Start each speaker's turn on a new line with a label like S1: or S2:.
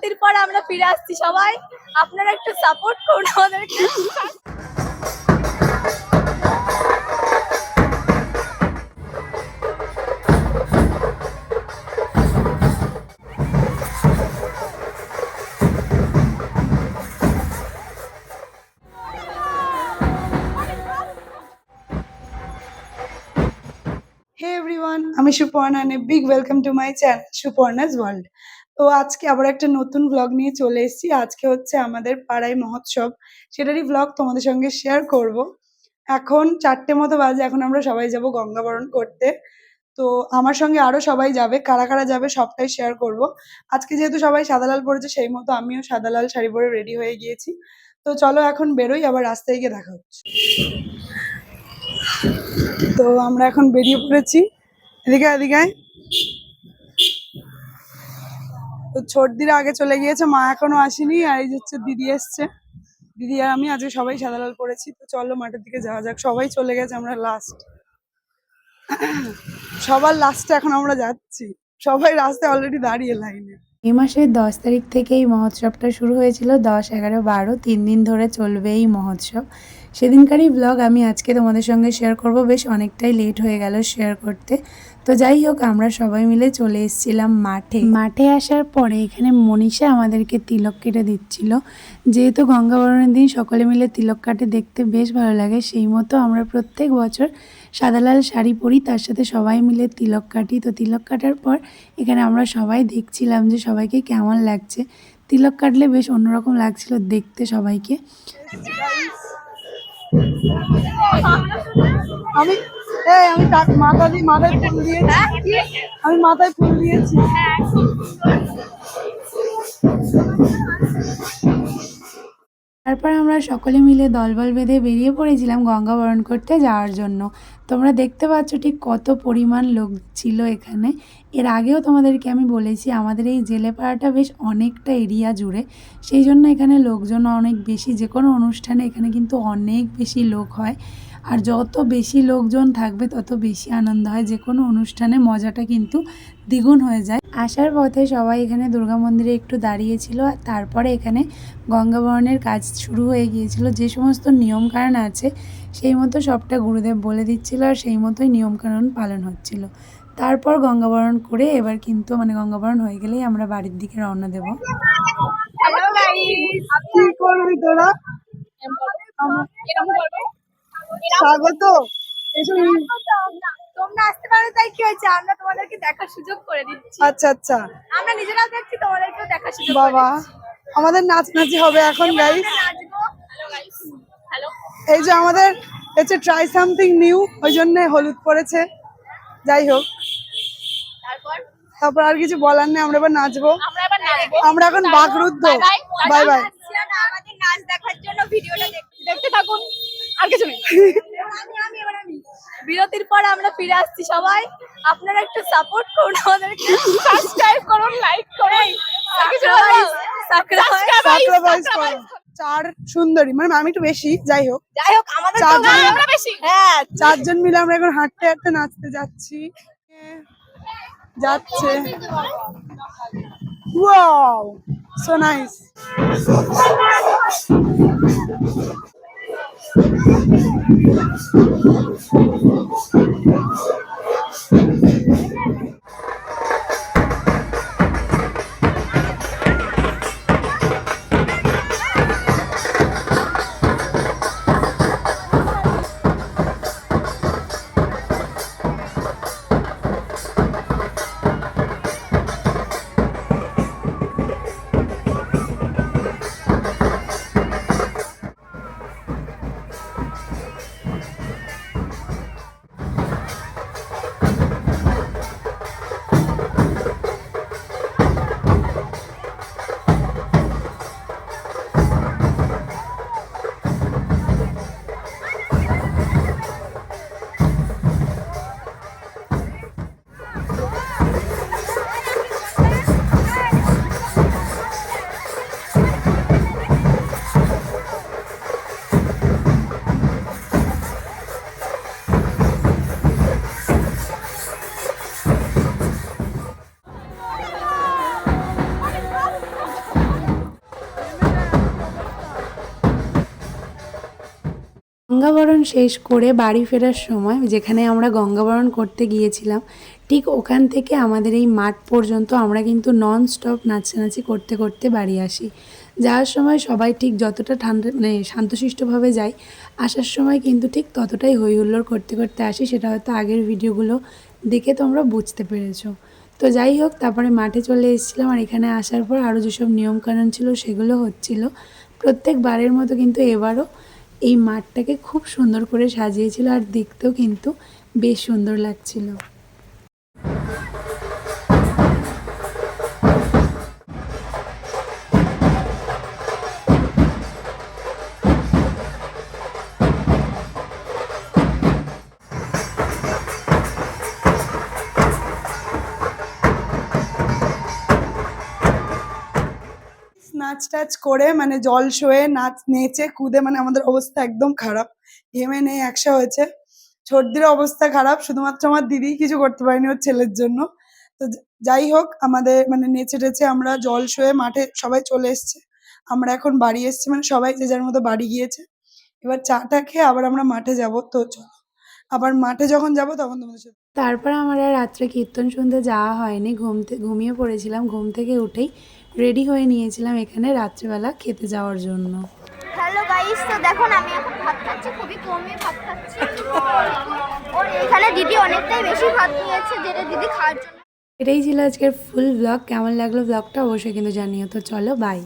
S1: বিরতির পর আমরা ফিরে আসছি সবাই, আপনারা একটু সাপোর্ট করুন আমাদেরকে।
S2: হে এভরিওয়ান, আমি Suparna and a big welcome to my channel Suparna's world. তো আজকে আবার একটা নতুন ব্লগ নিয়ে চলে এসেছি। আজকে হচ্ছে আমাদের পাড়ায় মহোৎসব, সেটারই ব্লগ তোমাদের সঙ্গে শেয়ার করব। এখন 4টে মতো বাজে, এখন আমরা সবাই যাব গঙ্গাবরণ করতে। তো আমার সঙ্গে আরো সবাই যাবে, কারা কারা যাবে সবটাই শেয়ার করব। আজকে যেহেতু সবাই সাদা লাল পরেছে, সেই মতো আমিও সাদা লাল শাড়ি পরে রেডি হয়ে গিয়েছি। তো চলো এখন বেরোই, আবার রাস্তায় গিয়ে দেখা হচ্ছে। তো আমরা এখন বেরিয়ে পড়েছি, এদিকে এদিকে। তো ছোটদিরা আগে চলে গিয়েছে, মা এখনো আসেনি। আর এই যে হচ্ছে দিদি এসছে, দিদি আর আমি আজকে সবাই সাদা লাল পরেছি। তো চলো মাঠের দিকে যাওয়া যাক, সবাই চলে গেছে, আমরা লাস্ট, সবার লাস্টে এখন আমরা যাচ্ছি। সবাই রাস্তায় অলরেডি দাঁড়িয়ে লাইনে।
S3: এই মাসের 10 তারিখ থেকে এই মহোৎসবটা শুরু হয়েছিল। 10, 11, 12 3 দিন ধরে চলবে এই মহোৎসব। সেদিনকারই ব্লগ আমি আজকে তোমাদের সঙ্গে শেয়ার করব। বেশ অনেকটাই লেট হয়ে গেল শেয়ার করতে। তো যাই হোক, আমরা সবাই মিলে চলে এসেছিলাম মাঠে আসার পরে এখানে মনীষা আমাদেরকে তিলক কেটে দিচ্ছিল। যেহেতু গঙ্গাবরণের দিন সকলে মিলে তিলক কাটে, দেখতে বেশ ভালো লাগে। সেই মতো আমরা প্রত্যেক বছর সাদা লাল শাড়ি পরি, তার সাথে সবাই মিলে তিলক কাটি। তো তিলক কাটার পর এখানে আমরা সবাই দেখছিলাম যে সবাইকে কেমন লাগছে। তিলক কাটলে বেশ অন্যরকম লাগছিল দেখতে সবাইকে।
S2: আমি আমি মাথায় ফুল দিয়েছি, আমি মাথায় ফুল দিয়েছি।
S3: তারপর আমরা সকলে মিলে দলবল বেঁধে বেরিয়ে পড়েছিলাম গঙ্গাবরণ করতে যাওয়ার জন্য। তোমরা দেখতে পাচ্ছ ঠিক কত পরিমাণ লোক ছিল এখানে। এর আগেও তোমাদেরকে আমি বলেছি আমাদের এই জেলেপাড়াটা বেশ অনেকটা এরিয়া জুড়ে, সেই জন্য এখানে লোকজন অনেক বেশি। যে কোনো অনুষ্ঠানে এখানে কিন্তু অনেক বেশি লোক হয়, আর যত বেশি লোকজন থাকবে তত বেশি আনন্দ হয়। যে কোনো অনুষ্ঠানে মজাটা কিন্তু দ্বিগুণ হয়ে যায়। আসার পথে সবাই এখানে দুর্গা মন্দিরে একটু দাঁড়িয়েছিল, আর তারপরে এখানে গঙ্গাবরণের কাজ শুরু হয়ে গিয়েছিল। যে সমস্ত নিয়মকানুন আছে সেই মতো সবটা গুরুদেব বলে দিচ্ছিল, আর সেই মতোই নিয়মকানুন পালন হচ্ছিল। তারপর গঙ্গাবরণ করে এবার কিন্তু গঙ্গাবরণ হয়ে গেলেই আমরা বাড়ির দিকে রওনা দেব।
S1: হ্যালো গাইস,
S2: কি করবি তোরা? স্বাগত।
S1: তোমরা আসতে পারো তাই কি হয়েছে, আমরা তোমাদেরকে দেখার সুযোগ করে দিচ্ছি।
S2: আচ্ছা আচ্ছা,
S1: আমরা নিজেরাও দেখছি, তোমাদেরকেও দেখার সুযোগ করে
S2: বাবা
S1: দিচ্ছি।
S2: আমাদের নাচানাচি হবে এখন গাইস।
S1: নাচবো। Hello guys, hello.
S2: এই যে আমাদের হচ্ছে ট্রাই সামথিং নিউ, ওই জন্য হলুদ পড়েছে। যাই হোক, তারপর আর কিছু বলার নেই, আমরা এবার নাচবো। আমরা এখন বাকরুদ্ধ। Bye bye.
S1: আমাদের নাচ দেখার জন্য ভিডিওটা দেখতে থাকুন, আর কিছু নেই। বিরতির পর আমরা ফিরে আসছি সবাই, আপনারা একটু সাপোর্ট করুন আমাদেরকে, সাবস্ক্রাইব করুন, লাইক করুন,
S2: সাকরাইজ করো। চার সুন্দরী, আমি একটু বেশি। যাই হোক
S1: আমাদের
S2: চারজন,
S1: বেশি। হ্যাঁ,
S2: চারজন মিলে আমরা এখন হাঁটতে হাঁটতে নাচতে যাচ্ছি। Wow, so nice.
S3: গঙ্গাবরণ শেষ করে বাড়ি ফেরার সময় যেখানে আমরা গঙ্গাবরণ করতে গিয়েছিলাম ঠিক ওখান থেকে আমাদের এই মাঠ পর্যন্ত আমরা কিন্তু নন স্টপ নাচানাচি করতে করতে বাড়ি আসি। যাওয়ার সময় সবাই ঠিক যতটা ঠান্ডা মানে শান্তশিষ্টভাবে যাই, আসার সময় কিন্তু ঠিক ততটাই হই হুল্লোড় করতে করতে আসি। সেটা হয়তো আগের ভিডিওগুলো দেখে তোমরা বুঝতে পেরেছো। তো যাই হোক, তারপরে মাঠে চলে এসেছিলাম আর এখানে আসার পর আরও যেসব নিয়মকানুন ছিল সেগুলো হচ্ছিল। প্রত্যেকবারের মতো কিন্তু এবারও এই মাঠটাকে খুব সুন্দর করে সাজিয়েছিল আর দেখতেও কিন্তু বেশ সুন্দর লাগছিল।
S2: নাচ টাচ করে মানে জল শোয়ে নাচ নেচে কুদে মানে আমাদের অবস্থা একদম খারাপ, ঘেমে নেই একসা হয়েছে। সর্দির অবস্থা খারাপ, শুধুমাত্র আমার দিদি কিছু করতে পারেনি ওর ছেলের জন্য। তো যাই হোক, আমাদের মানে নেচে টেচে আমরা জল শোয়ে মাঠে সবাই চলে এসছে। আমরা এখন বাড়ি এসছি, মানে সবাই যে যার মতো বাড়ি গিয়েছে। এবার চাটা খেয়ে আবার আমরা মাঠে যাব। তো চলো আবার মাঠে যখন যাব তখন তোমাদের সাথে।
S3: তারপর আমার আর রাত্রে কীর্তন শুনতে যাওয়া হয়নি, ঘুমিয়ে পড়েছিলাম। ঘুম থেকে উঠেই রেডি হয়ে নিয়েছিলাম এখানে রাত্রিবেলা খেতে যাওয়ার জন্য।
S1: হ্যালো গাইস, তো দেখুন আমি এখন ভাত খাচ্ছি, খুবই কমই ভাত খাচ্ছি। ওর এখানে দিদি অনেকটাই বেশি ভাত নিয়েছে, যেটা দিদি খাওয়ার জন্য।
S3: এটাই ছিল আজকের ফুল ব্লগ। কেমন লাগলো ব্লগটা অবশ্যই কিন্তু জানিও। তো চলো, বাই।